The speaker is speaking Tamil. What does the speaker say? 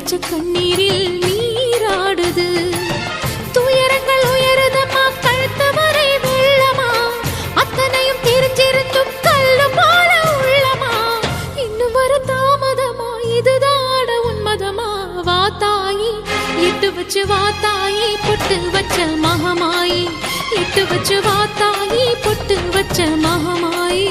வச்ச கண்ணீரில் நீராடுது. துயரங்கள் உயருதமா, கழுத்து வரை வெள்ளமா, அத்தனையும் தெரிஞ்சிருந்தும் கல்லு போல உள்ளமா. இன்னும் வர தாமதமா, இதுதாட உன்மதமா. வா தாயி, இட்டு வச்சு வா தாயி, பொட்டு வச்ச மகமாயி. இட்டு வச்சு வா தாயி, பொட்டு வச்ச மகமாயி.